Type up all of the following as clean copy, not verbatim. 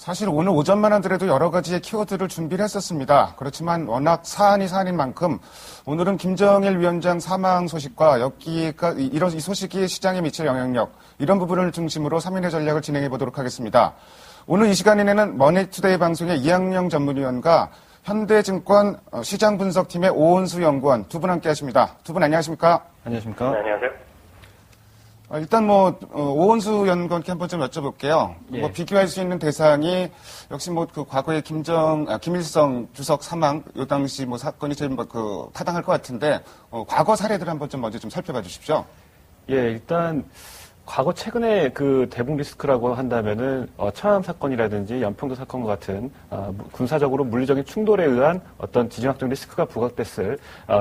사실 오늘 오전만 하더라도 여러 가지의 키워드를 준비를 했었습니다. 그렇지만 워낙 사안인 만큼 오늘은 김정일 위원장 사망 소식과 여기가 이런 이 소식이 시장에 미칠 영향력 이런 부분을 중심으로 3인의 전략을 진행해 보도록 하겠습니다. 오늘 이 시간에는 머니투데이 방송의 이학영 전문위원과 현대증권 시장분석팀의 오은수 연구원 두 분 함께 하십니다. 두 분 안녕하십니까? 안녕하십니까? 네, 안녕하세요. 일단 오은수 연구원께 한번 좀 여쭤볼게요. 예. 비교할 수 있는 대상이 역시 그 과거에 김일성 주석 사망 요 당시 사건이 제일 타당할 것 같은데 과거 사례들 한번 좀 먼저 좀 살펴봐 주십시오. 예, 일단 과거 최근에 그 대북 리스크라고 한다면은 천안함 사건이라든지 연평도 사건과 같은 군사적으로 물리적인 충돌에 의한 어떤 지정학적 리스크가 부각됐을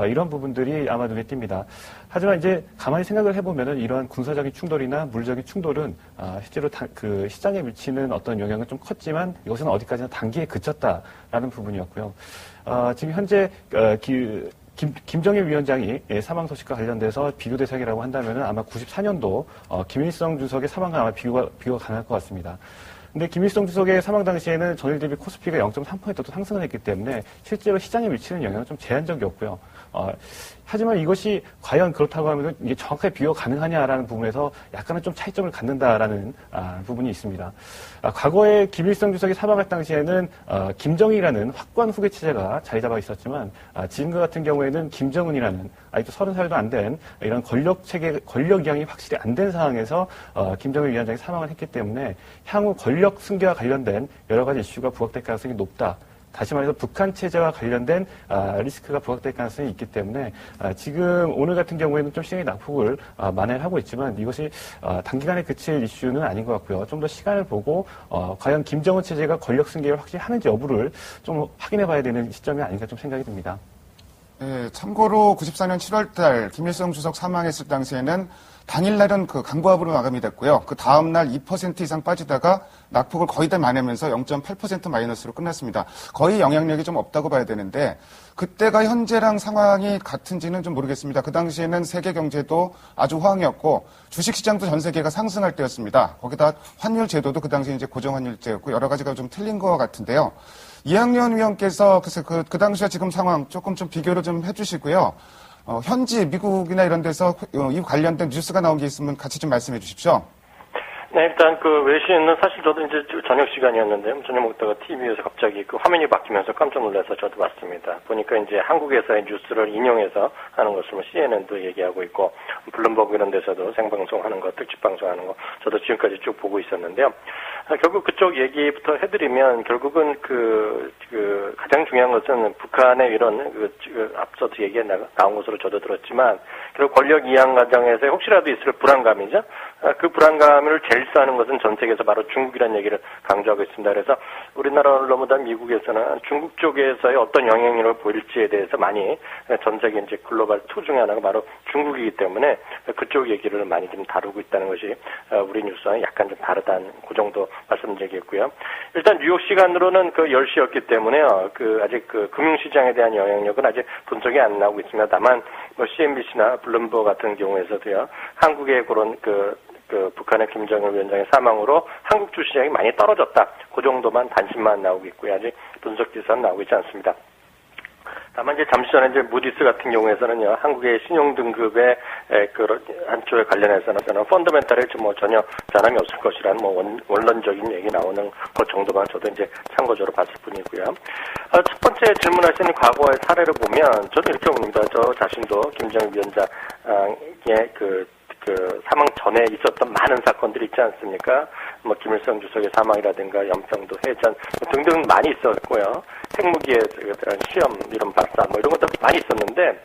이런 부분들이 아마 눈에 띕니다. 하지만 이제 가만히 생각을 해보면은 이러한 군사적인 충돌이나 물리적인 충돌은 실제로 그 시장에 미치는 어떤 영향은 좀 컸지만 이것은 어디까지나 단기에 그쳤다라는 부분이었고요. 지금 현재 김정일 위원장이 사망 소식과 관련돼서 비교 대상이라고 한다면 아마 94년도 김일성 주석의 사망과 아마 비교가 가능할 것 같습니다. 근데 김일성 주석의 사망 당시에는 전일 대비 코스피가 0.3%또 상승을 했기 때문에 실제로 시장에 미치는 영향은 좀 제한적이었고요. 하지만 이것이 과연 그렇다고 하면 이게 정확하게 비교가 가능하냐라는 부분에서 약간은 좀 차이점을 갖는다라는 부분이 있습니다. 과거에 김일성 주석이 사망할 당시에는 김정일이라는 확고한 후계 체제가 자리 잡아 있었지만 지금과 같은 경우에는 김정은이라는 아직도 30살도 안 된 이런 권력 이양이 확실히 안 된 상황에서 김정일 위원장이 사망을 했기 때문에 향후 권력 승계와 관련된 여러 가지 이슈가 부각될 가능성이 높다. 다시 말해서 북한 체제와 관련된 리스크가 부각될 가능성이 있기 때문에 지금 오늘 같은 경우에는 좀 시장의 낙폭을 만회를 하고 있지만 이것이 단기간에 그칠 이슈는 아닌 것 같고요. 좀 더 시간을 보고 과연 김정은 체제가 권력 승계를 확실히 하는지 여부를 좀 확인해 봐야 되는 시점이 아닌가 좀 생각이 듭니다. 네, 참고로 94년 7월달 김일성 주석 사망했을 당시에는 당일날은 강보합으로 마감이 됐고요. 그 다음날 2% 이상 빠지다가 낙폭을 거의 다 만회하면서 0.8% 마이너스로 끝났습니다. 거의 영향력이 좀 없다고 봐야 되는데 그때가 현재랑 상황이 같은지는 좀 모르겠습니다. 그 당시에는 세계 경제도 아주 호황이었고 주식시장도 전 세계가 상승할 때였습니다. 거기다 환율 제도도 그 당시에 이제 고정환율제였고 여러 가지가 좀 틀린 것 같은데요. 이학년 위원께서 그 당시와 지금 상황 조금 좀 비교를 좀 해주시고요. 현지 미국이나 이런 데서 이 관련된 뉴스가 나온 게 있으면 같이 좀 말씀해 주십시오. 네, 일단 외신은 사실 저도 이제 저녁 시간이었는데요. 저녁 먹다가 TV에서 갑자기 화면이 바뀌면서 깜짝 놀라서 저도 봤습니다. 보니까 이제 한국에서의 뉴스를 인용해서 하는 것을 CNN도 얘기하고 있고 블룸버그 이런 데서도 생방송하는 거, 특집 방송하는 거 저도 지금까지 쭉 보고 있었는데요. 결국 그쪽 얘기부터 해드리면 결국은 가장 중요한 것은 북한의 이런 앞서도 얘기가 나온 것으로 저도 들었지만 결국 권력 이양 과정에서 혹시라도 있을 불안감이죠. 그 불안감을 제일 쌓는 것은 전 세계에서 바로 중국이라는 얘기를 강조하고 있습니다. 그래서 우리나라 언론보다 미국에서는 중국 쪽에서의 어떤 영향력을 보일지에 대해서 많이 전 세계 이제 글로벌 투 중에 하나가 바로 중국이기 때문에 그쪽 얘기를 많이 좀 다루고 있다는 것이 우리 뉴스와 약간 좀 다르다는 그 정도 말씀드리겠고요. 일단 뉴욕 시간으로는 10시였기 때문에요. 아직 금융시장에 대한 영향력은 아직 분석이 안 나오고 있습니다. 다만 CNBC나 블룸버그 같은 경우에서도요. 한국의 그런 북한의 김정일 위원장의 사망으로 한국 주시장이 많이 떨어졌다. 그 정도만 단신만 나오고 있고요. 아직 분석 기사는 나오고 있지 않습니다. 다만 이제 잠시 전에 이제 무디스 같은 경우에서는요, 한국의 신용 등급의 한쪽에 관련해서는 펀더멘탈에 전혀 변함이 없을 것이라는 원론적인 얘기 나오는 것 정도만 저도 이제 참고적으로 봤을 뿐이고요. 첫 번째 질문하신 과거의 사례를 보면 저는 이렇게 봅니다. 저 자신도 김정일 위원장의 사망 전에 있었던 많은 사건들이 있지 않습니까? 김일성 주석의 사망이라든가 연평도 해전 등등 많이 있었고요. 핵무기에 대한 시험, 이런 발사 이런 것도 많이 있었는데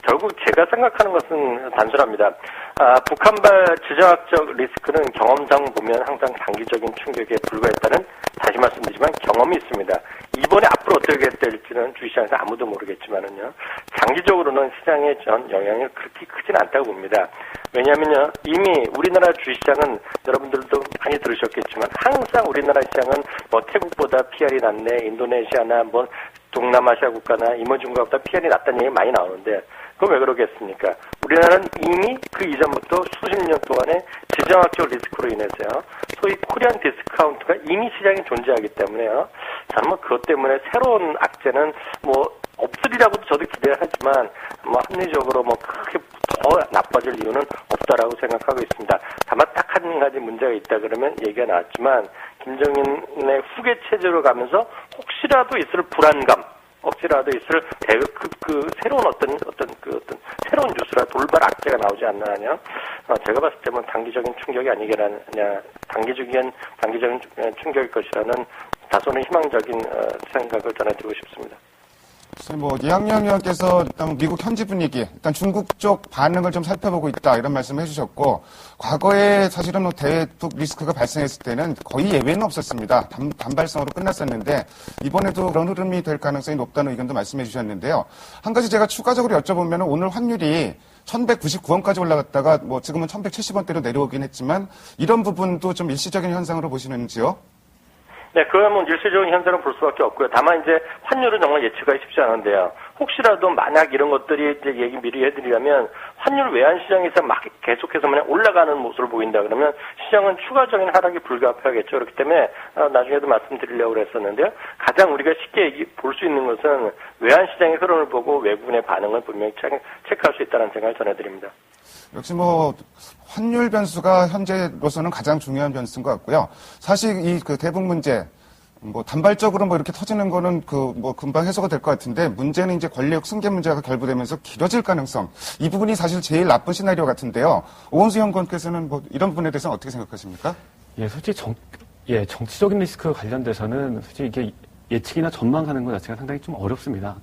결국 제가 생각하는 것은 단순합니다. 북한발 지정학적 리스크는 경험상 보면 항상 단기적인 충격에 불과했다는 다시 말씀드리지만 경험이 있습니다. 이번에 앞으로 어떻게 될지는 주시장에서 아무도 모르겠지만은요. 장기적으로는 시장의 전 영향이 그렇게 크진 않다고 봅니다. 왜냐하면요. 이미 우리나라 주시장은 여러분들도 많이 들으셨겠지만 항상 우리나라 시장은 태국보다 PR이 낮네, 인도네시아나 동남아시아 국가나 이머징 국가보다 PR이 낮다는 얘기 많이 나오는데 그건 왜 그러겠습니까? 우리나라는 이미 그 이전부터 수십 년 동안의 지정학적 리스크로 인해서요. 소위 코리안 디스카운트가 이미 시장에 존재하기 때문에요. 저는 뭐 그것 때문에 새로운 악재는 뭐 없으리라고도 저도 기대를 하지만 뭐 합리적으로 뭐 크게 더 나빠질 이유는 없다라고 생각하고 있습니다. 다만 딱 한 가지 문제가 있다 그러면 얘기가 나왔지만 김정인의 후계 체제로 가면서 혹시라도 있을 불안감, 혹시라도 있을 새로운 어떤 새로운 뉴스라 돌발 악재가 나오지 않나 하냐. 제가 봤을 때는 단기적인 충격이 아니겠느냐, 단기적인 충격일 것이라는 다소는 희망적인 생각을 전해드리고 싶습니다. 뭐 이학년 의원께서 일단 미국 현지 분위기, 일단 중국 쪽 반응을 좀 살펴보고 있다 이런 말씀을 해주셨고, 과거에 사실은 뭐 대북 리스크가 발생했을 때는 거의 예외는 없었습니다. 단발성으로 끝났었는데 이번에도 그런 흐름이 될 가능성이 높다는 의견도 말씀해 주셨는데요. 한 가지 제가 추가적으로 여쭤보면 오늘 환율이 1199원까지 올라갔다가 뭐 지금은 1170원대로 내려오긴 했지만 이런 부분도 좀 일시적인 현상으로 보시는지요? 네, 그건 뭐 일시적인 현상을 볼 수밖에 없고요. 다만 이제 환율은 정말 예측하기 쉽지 않은데요. 혹시라도 만약 이런 것들이 이제 얘기 미리 해드리려면 환율 외환 시장에서 막 계속해서 만약 올라가는 모습을 보인다 그러면 시장은 추가적인 하락이 불가피하겠죠. 그렇기 때문에 나중에도 말씀드리려고 그랬었는데요. 가장 우리가 쉽게 볼 수 있는 것은 외환 시장의 흐름을 보고 외국인의 반응을 분명히 체크할 수 있다는 생각을 전해드립니다. 역시 뭐 환율 변수가 현재로서는 가장 중요한 변수인 것 같고요. 사실 이 그 대북 문제 뭐 단발적으로 뭐 이렇게 터지는 거는 뭐 금방 해소가 될 것 같은데 문제는 이제 권력 승계 문제가 결부되면서 길어질 가능성, 이 부분이 사실 제일 나쁜 시나리오 같은데요. 오원수 연구원께서는 뭐 이런 부분에 대해서는 어떻게 생각하십니까? 예, 솔직히 정치적인 리스크 관련돼서는 솔직히 이게 예측이나 전망하는 것 자체가 상당히 좀 어렵습니다.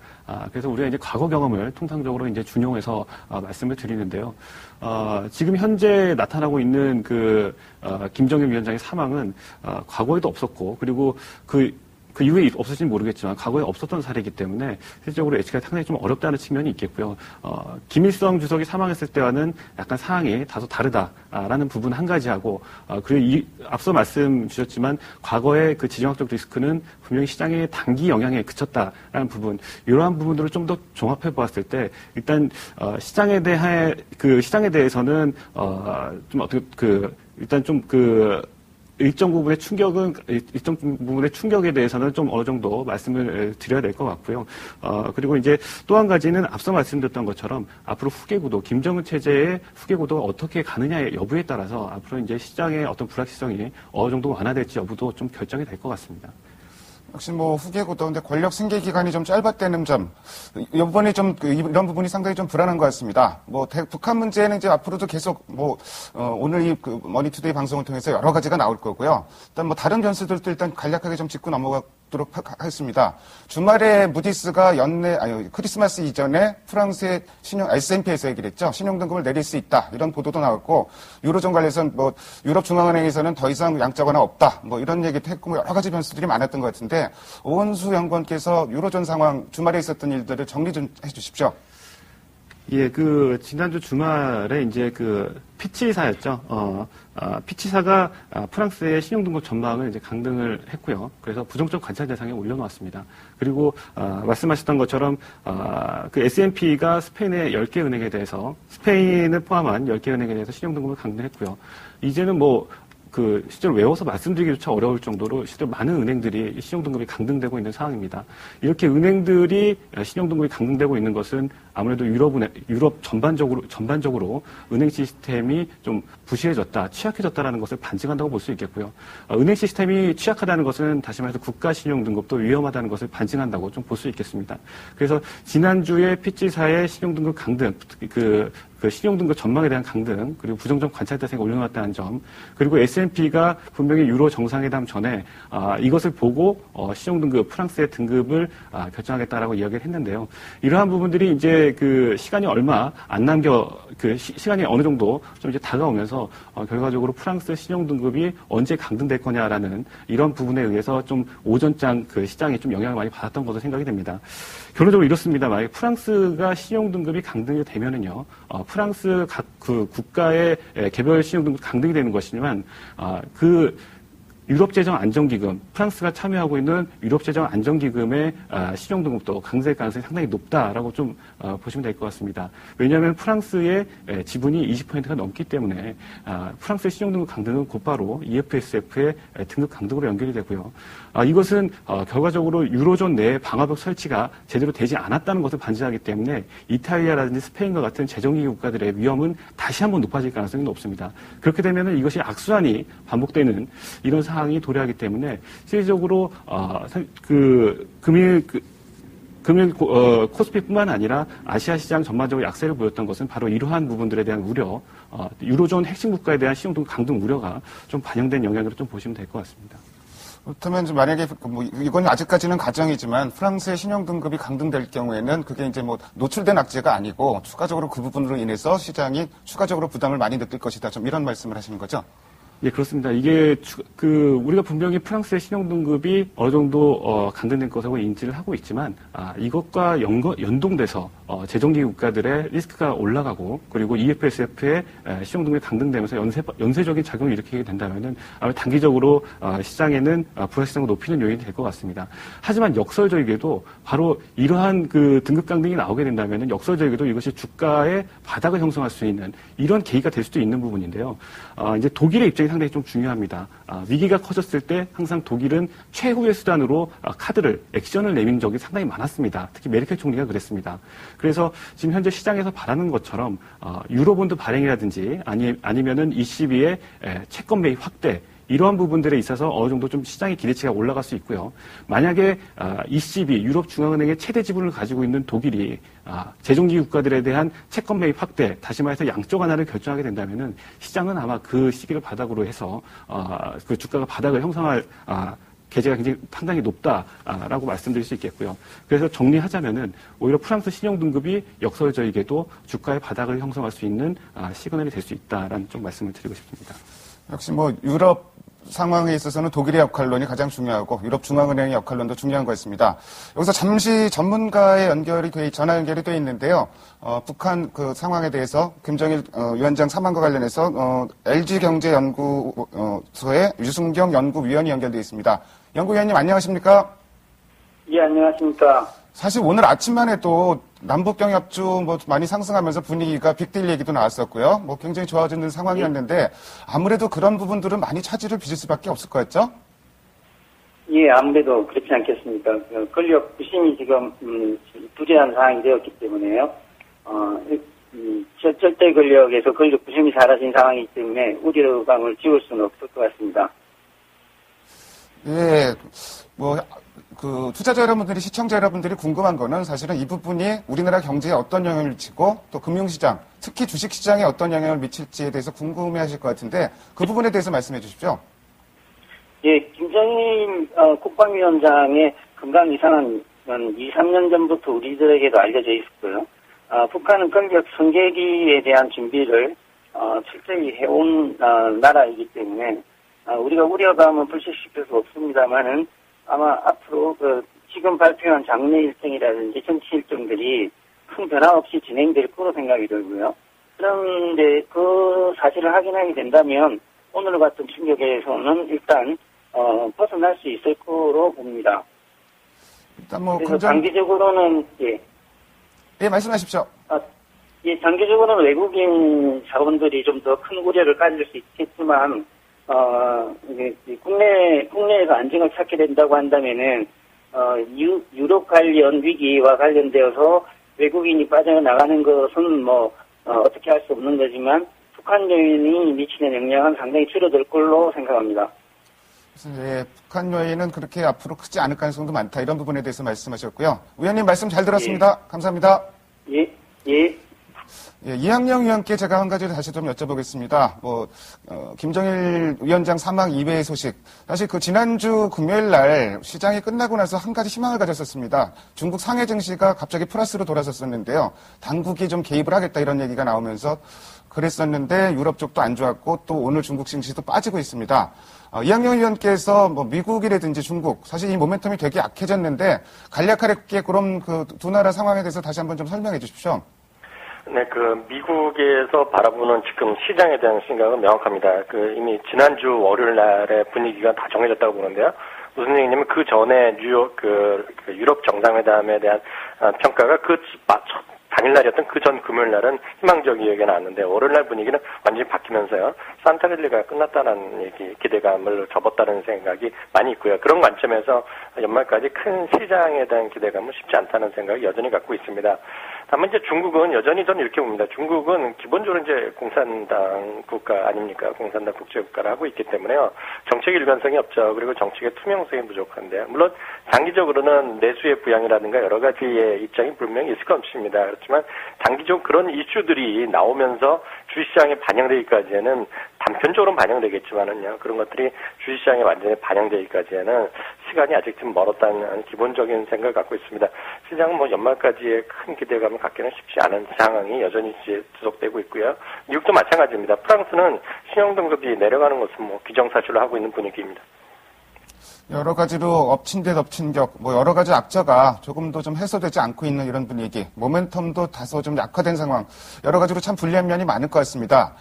그래서 우리가 이제 과거 경험을 통상적으로 이제 준용해서 말씀을 드리는데요. 지금 현재 나타나고 있는 김정일 위원장의 사망은 과거에도 없었고, 그리고 그 이후에 없을지는 모르겠지만 과거에 없었던 사례이기 때문에 실질적으로 예측하기 상당히 좀 어렵다는 측면이 있겠고요. 김일성 주석이 사망했을 때와는 약간 상황이 다소 다르다라는 부분 한 가지하고, 그리고 앞서 말씀 주셨지만 과거의 그 지정학적 리스크는 분명히 시장의 단기 영향에 그쳤다라는 부분, 이러한 부분들을 좀 더 종합해 보았을 때 일단 시장에 대해서는 좀 어떻게 일단 좀 일정 부분의 충격에 대해서는 좀 어느 정도 말씀을 드려야 될 것 같고요. 그리고 이제 또 한 가지는 앞서 말씀드렸던 것처럼 앞으로 후계구도, 김정은 체제의 후계구도가 어떻게 가느냐의 여부에 따라서 앞으로 이제 시장의 어떤 불확실성이 어느 정도 완화될지 여부도 좀 결정이 될 것 같습니다. 역시 뭐 후계구도인데 권력 승계 기간이 좀 짧았다는 점, 이번에 좀 이런 부분이 상당히 좀 불안한 것 같습니다. 뭐 북한 문제는 이제 앞으로도 계속 오늘 이 머니투데이 방송을 통해서 여러 가지가 나올 거고요. 일단 뭐 다른 변수들도 일단 간략하게 좀 짚고 넘어가도록 하겠습니다. 주말에 무디스가 크리스마스 이전에 프랑스의 S&P에서 얘기를 했죠. 신용등급을 내릴 수 있다, 이런 보도도 나왔고, 유로존 관련해서는 뭐 유럽 중앙은행에서는 더 이상 양자 완화 없다, 뭐 이런 얘기도 했고, 뭐 여러 가지 변수들이 많았던 것 같은데, 오원수 연구원께서 유로존 상황, 주말에 있었던 일들을 정리 좀 해주십시오. 예, 지난주 주말에 이제 피치사였죠. 피치사가 프랑스의 신용등급 전망을 이제 강등을 했고요. 그래서 부정적 관찰 대상에 올려놓았습니다. 그리고, 말씀하셨던 것처럼, S&P가 스페인의 10개 은행에 대해서, 스페인을 포함한 10개 은행에 대해서 신용등급을 강등했고요. 이제는 실제로 외워서 말씀드리기조차 어려울 정도로 실제로 많은 은행들이 신용등급이 강등되고 있는 상황입니다. 이렇게 은행들이 신용등급이 강등되고 있는 것은 아무래도 유럽 전반적으로 은행 시스템이 좀 부실해졌다, 취약해졌다라는 것을 반증한다고 볼 수 있겠고요. 은행 시스템이 취약하다는 것은 다시 말해서 국가 신용등급도 위험하다는 것을 반증한다고 좀 볼 수 있겠습니다. 그래서 지난주에 피치사의 신용등급 강등, 신용등급 전망에 대한 강등, 그리고 부정적 관찰 대상에 올려놨다는 점, 그리고 S&P가 분명히 유로 정상회담 전에 이것을 보고 신용등급, 프랑스의 등급을 결정하겠다라고 이야기를 했는데요. 이러한 부분들이 이제 시간이 얼마 안 시간이 어느 정도 좀 이제 다가오면서 결과적으로 프랑스 신용등급이 언제 강등될 거냐라는 이런 부분에 의해서 좀 오전장 시장이 좀 영향을 많이 받았던 것으로 생각이 됩니다. 결론적으로 이렇습니다. 만약에 프랑스가 신용등급이 강등이 되면은요, 프랑스 각 국가의 개별 신용등급 강등이 되는 것이지만, 유럽재정안정기금, 프랑스가 참여하고 있는 유럽재정안정기금의 신용등급도 강세일 가능성이 상당히 높다라고 좀 보시면 될 것 같습니다. 왜냐하면 프랑스의 지분이 20%가 넘기 때문에 프랑스의 신용등급 강등은 곧바로 EFSF의 등급 강등으로 연결이 되고요. 이것은 결과적으로 유로존 내 방화벽 설치가 제대로 되지 않았다는 것을 반증하기 때문에 이탈리아라든지 스페인과 같은 재정위기 국가들의 위험은 다시 한번 높아질 가능성이 높습니다. 그렇게 되면 이것이 악순환이 반복되는 이런 상황이 도래하기 때문에 실질적으로 금일 코스피뿐만 아니라 아시아 시장 전반적으로 약세를 보였던 것은 바로 이러한 부분들에 대한 우려, 유로존 핵심 국가에 대한 신용등급 강등 우려가 좀 반영된 영향으로 좀 보시면 될 것 같습니다. 그렇다면 만약에 이건 아직까지는 가정이지만 프랑스의 신용등급이 강등될 경우에는 그게 이제 노출된 악재가 아니고 추가적으로 그 부분으로 인해서 시장이 추가적으로 부담을 많이 느낄 것이다. 좀 이런 말씀을 하시는 거죠? 예, 그렇습니다. 이게 우리가 분명히 프랑스의 신용등급이 어느 정도 강등된 것으로 인지를 하고 있지만 이것과 연동돼서 재정기 국가들의 리스크가 올라가고 그리고 EFSF의 신용등급이 강등되면서 연쇄적인 작용을 일으키게 된다면은 아마 단기적으로 시장에는 불확실성을 높이는 요인이 될 것 같습니다. 하지만 역설적이게도 바로 이러한 그 등급 강등이 나오게 된다면은 역설적이게도 이것이 주가의 바닥을 형성할 수 있는 이런 계기가 될 수도 있는 부분인데요. 이제 독일의 입장이 상당히 좀 중요합니다. 위기가 커졌을 때 항상 독일은 최후의 수단으로 액션을 내민 적이 상당히 많았습니다. 특히 메르켈 총리가 그랬습니다. 그래서 지금 현재 시장에서 바라는 것처럼 유로본드 발행이라든지 아니면은 ECB의 채권 매입 확대 이러한 부분들에 있어서 어느 정도 좀 시장의 기대치가 올라갈 수 있고요. 만약에 ECB, 유럽중앙은행의 최대 지분을 가지고 있는 독일이 재정기 국가들에 대한 채권 매입 확대, 다시 말해서 양쪽 하나를 결정하게 된다면은 시장은 아마 그 시기를 바닥으로 해서 그 주가가 바닥을 형성할 계제가 굉장히 상당히 높다라고 말씀드릴 수 있겠고요. 그래서 정리하자면은 오히려 프랑스 신용등급이 역설적이게도 주가의 바닥을 형성할 수 있는 시그널이 될 수 있다라는 좀 말씀을 드리고 싶습니다. 역시 유럽 상황에 있어서는 독일의 역할론이 가장 중요하고 유럽중앙은행의 역할론도 중요한 것 같습니다. 여기서 잠시 전문가의 전화 연결이 돼 있는데요. 북한 그 상황에 대해서 김정일 위원장 사망과 관련해서 LG경제연구소의 유승경 연구위원이 연결돼 있습니다. 연구위원님 안녕하십니까? 예, 안녕하십니까? 사실 오늘 아침만 해도 남북경협주 많이 상승하면서 분위기가 빅딜 얘기도 나왔었고요. 굉장히 좋아지는 상황이었는데 아무래도 그런 부분들은 많이 차질을 빚을 수밖에 없을 것 같죠? 예, 아무래도 그렇지 않겠습니까? 권력 부심이 지금 부재한 상황이 되었기 때문에요. 절대 권력에서 권력 부심이 사라진 상황이기 때문에 우려감을 지울 수는 없을 것 같습니다. 예, 투자자 여러분들이, 시청자 여러분들이 궁금한 거는 사실은 이 부분이 우리나라 경제에 어떤 영향을 미치고 또 금융시장, 특히 주식시장에 어떤 영향을 미칠지에 대해서 궁금해 하실 것 같은데 그 부분에 대해서 말씀해 주십시오. 예, 김정일 국방위원장의 건강 이상은 2, 3년 전부터 우리들에게도 알려져 있었고요. 북한은 권력 승계기에 대한 준비를 철저히 해온 나라이기 때문에 우리가 우려감은 불식시킬 수 없습니다만은 아마 앞으로 지금 발표한 장례 일정이라든지 정치 일정들이 큰 변화 없이 진행될 거로 생각이 들고요. 그런데 그 사실을 확인하게 된다면 오늘 같은 충격에서는 일단 벗어날 수 있을 거로 봅니다. 일단 그래서 장기적으로는 예, 말씀하십시오. 예, 장기적으로는 외국인 자본들이 좀 더 큰 우려를 가질 수 있겠지만 국내에서 안정을 찾게 된다고 한다면은, 유럽 관련 위기와 관련되어서 외국인이 빠져나가는 것은 어떻게 할 수 없는 거지만, 북한 요인이 미치는 영향은 상당히 줄어들 걸로 생각합니다. 예, 북한 요인은 그렇게 앞으로 크지 않을 가능성도 많다. 이런 부분에 대해서 말씀하셨고요. 위원님 말씀 잘 들었습니다. 예. 감사합니다. 예. 예, 이학영 위원께 제가 한 가지 다시 좀 여쭤보겠습니다. 김정일 위원장 사망 이외의 소식. 사실 지난주 금요일 날 시장이 끝나고 나서 한 가지 희망을 가졌었습니다. 중국 상해 증시가 갑자기 플러스로 돌아섰었는데요. 당국이 좀 개입을 하겠다 이런 얘기가 나오면서 그랬었는데 유럽 쪽도 안 좋았고 또 오늘 중국 증시도 빠지고 있습니다. 이학영 위원께서 미국이라든지 중국, 사실 이 모멘텀이 되게 약해졌는데 간략하게 그럼 두 나라 상황에 대해서 다시 한번 좀 설명해 주십시오. 네, 미국에서 바라보는 지금 시장에 대한 생각은 명확합니다. 이미 지난주 월요일 날의 분위기가 다 정해졌다고 보는데요. 무슨 얘기냐면 그 전에 뉴욕, 유럽 정상회담에 대한 평가가 당일날이었던 그 전 금요일 날은 희망적이게 나왔는데 월요일 날 분위기는 완전히 바뀌면서요. 산타랠리가 끝났다는 기대감을 접었다는 생각이 많이 있고요. 그런 관점에서 연말까지 큰 시장에 대한 기대감은 쉽지 않다는 생각을 여전히 갖고 있습니다. 다만 이제 중국은 여전히 저는 이렇게 봅니다. 중국은 기본적으로 이제 공산당 국가 아닙니까? 공산당 국제국가를 하고 있기 때문에요. 정책 일관성이 없죠. 그리고 정책의 투명성이 부족한데 물론 장기적으로는 내수의 부양이라든가 여러 가지의 입장이 분명히 있을 것 같습니다. 그렇지만 장기적 그런 이슈들이 나오면서 주식시장에 반영되기까지는 단편적으로 반영되겠지만은요. 그런 것들이 주식시장에 완전히 반영되기까지는 시간이 아직 좀 멀었다는 기본적인 생각을 갖고 있습니다. 시장은 연말까지의 큰 기대감을 갖기는 쉽지 않은 상황이 여전히 지속되고 있고요. 미국도 마찬가지입니다. 프랑스는 신용등급이 내려가는 것은 기정사실로 하고 있는 분위기입니다. 여러 가지로 엎친 데 덮친 격, 여러 가지 악재가 조금도 좀 해소되지 않고 있는 이런 분위기, 모멘텀도 다소 좀 약화된 상황, 여러 가지로 참 불리한 면이 많을 것 같습니다.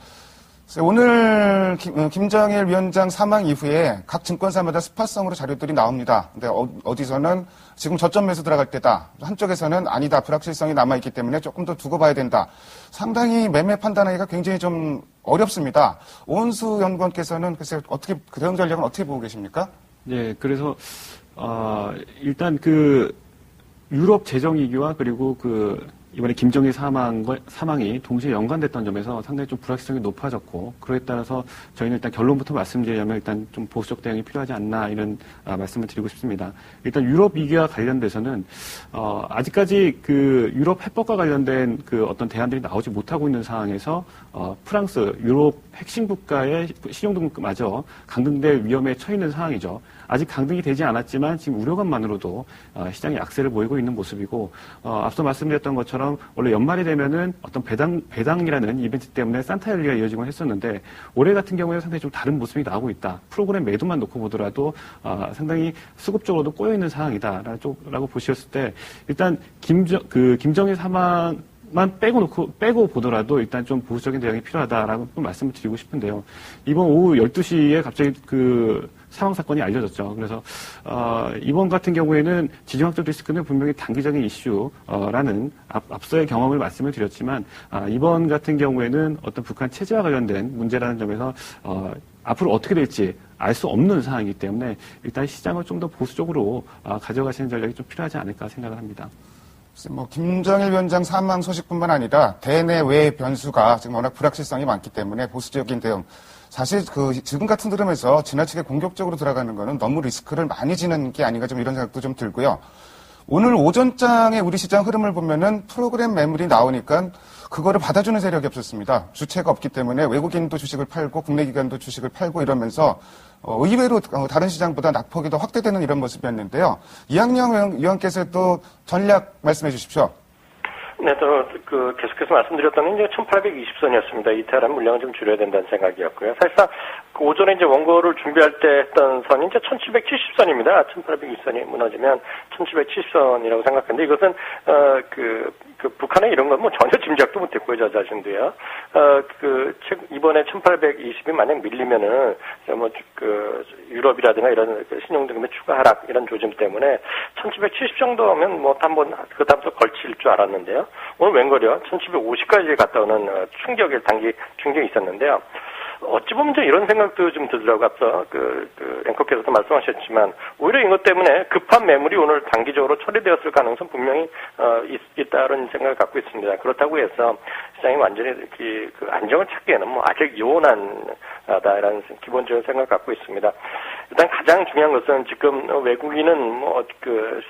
오늘 김정일 위원장 사망 이후에 각 증권사마다 스팟성으로 자료들이 나옵니다. 근데 어디서는 지금 저점 매수 들어갈 때다. 한쪽에서는 아니다. 불확실성이 남아있기 때문에 조금 더 두고 봐야 된다. 상당히 매매 판단하기가 굉장히 좀 어렵습니다. 오은수 연구원께서는 글쎄 어떻게 대응 전략은 어떻게 보고 계십니까? 네, 그래서 일단 유럽 재정 위기와 그리고 이번에 김정일 사망이 동시에 연관됐던 점에서 상당히 좀 불확실성이 높아졌고, 그에 따라서 저희는 일단 결론부터 말씀드리자면 일단 좀 보수적 대응이 필요하지 않나 이런 말씀을 드리고 싶습니다. 일단 유럽 위기와 관련돼서는 아직까지 유럽 해법과 관련된 어떤 대안들이 나오지 못하고 있는 상황에서 프랑스, 유럽 핵심 국가의 신용등급마저 강등될 위험에 처해 있는 상황이죠. 아직 강등이 되지 않았지만 지금 우려감만으로도 시장에 약세를 보이고 있는 모습이고, 앞서 말씀드렸던 것처럼 원래 연말이 되면은 어떤 배당이라는 이벤트 때문에 산타랠리가 이어지곤 했었는데 올해 같은 경우에 상당히 좀 다른 모습이 나오고 있다. 프로그램 매도만 놓고 보더라도 상당히 수급적으로도 꼬여 있는 상황이다라고 보셨을 때 일단 김정일 사망만 빼고 보더라도 일단 좀 보수적인 대응이 필요하다라고 말씀을 드리고 싶은데요. 이번 오후 12시에 갑자기 사망 사건이 알려졌죠. 그래서 이번 같은 경우에는 지정학적 리스크는 분명히 단기적인 이슈라는 앞서의 경험을 말씀을 드렸지만 이번 같은 경우에는 어떤 북한 체제와 관련된 문제라는 점에서 앞으로 어떻게 될지 알 수 없는 상황이기 때문에 일단 시장을 좀 더 보수적으로 가져가시는 전략이 좀 필요하지 않을까 생각을 합니다. 김정일 위원장 사망 소식뿐만 아니라 대내외 변수가 지금 워낙 불확실성이 많기 때문에 보수적인 대응. 사실 지금 같은 흐름에서 지나치게 공격적으로 들어가는 거는 너무 리스크를 많이 지는 게 아닌가 좀 이런 생각도 좀 들고요. 오늘 오전장의 우리 시장 흐름을 보면은 프로그램 매물이 나오니까 그거를 받아주는 세력이 없었습니다. 주체가 없기 때문에 외국인도 주식을 팔고 국내 기관도 주식을 팔고 이러면서 의외로 다른 시장보다 낙폭이 더 확대되는 이런 모습이었는데요. 이학영 의원께서도 전략 말씀해 주십시오. 네, 계속해서 말씀드렸던 게 1820선이었습니다. 이탈한 물량을 좀 줄여야 된다는 생각이었고요. 사실상 오전에 이제 원고를 준비할 때 했던 선이 이제 1770선입니다. 1820선이 무너지면 1770선이라고 생각했는데 이것은, 북한의 이런 건 전혀 짐작도 못했고요, 저 자신도요. 이번에 1820이 만약 밀리면은, 유럽이라든가 이런 신용등급의 추가 하락, 이런 조짐 때문에 1770 정도면 그다음부터 걸칠 줄 알았는데요. 오늘 웬걸요? 1750까지 갔다 오는 단기 충격이 있었는데요. 어찌 보면 이런 생각도 좀 들더라고요. 앞서 앵커께서도 말씀하셨지만 오히려 이것 때문에 급한 매물이 오늘 단기적으로 처리되었을 가능성 분명히 있다는 생각을 갖고 있습니다. 그렇다고 해서 시장이 완전히 안정을 찾기에는 아직 요원하다라는 기본적인 생각을 갖고 있습니다. 일단 가장 중요한 것은 지금 외국인은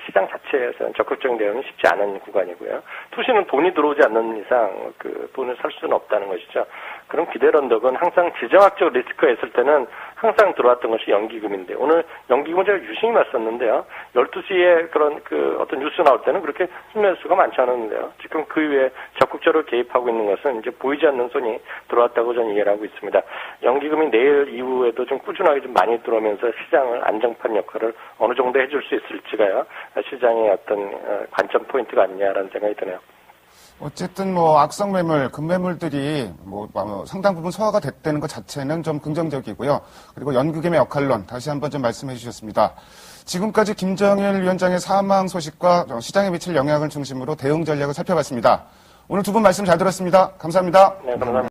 시장 자체에서는 적극적인 대응이 쉽지 않은 구간이고요. 투시는 돈이 들어오지 않는 이상 돈을 살 수는 없다는 것이죠. 그럼 기대를 언덕은 항상 지정학적 리스크가 있을 때는 항상 들어왔던 것이 연기금인데 오늘 연기금은 제가 유심히 봤었는데요. 12시에 그런 어떤 뉴스 나올 때는 그렇게 순매수가 많지 않았는데요. 지금 그 이후에 적극적으로 개입하고 있는 것은 이제 보이지 않는 손이 들어왔다고 저는 이해를 하고 있습니다. 연기금이 내일 이후에도 좀 꾸준하게 좀 많이 들어오면서 시장을 안정판 역할을 어느 정도 해줄 수 있을지가요. 시장의 어떤 관점 포인트가 아니냐라는 생각이 드네요. 어쨌든 뭐 악성 매물, 급매물들이 뭐 상당 부분 소화가 됐다는 것 자체는 좀 긍정적이고요. 그리고 연극임의 역할론 다시 한번 좀 말씀해 주셨습니다. 지금까지 김정일 위원장의 사망 소식과 시장에 미칠 영향을 중심으로 대응 전략을 살펴봤습니다. 오늘 두 분 말씀 잘 들었습니다. 감사합니다. 네, 감사합니다.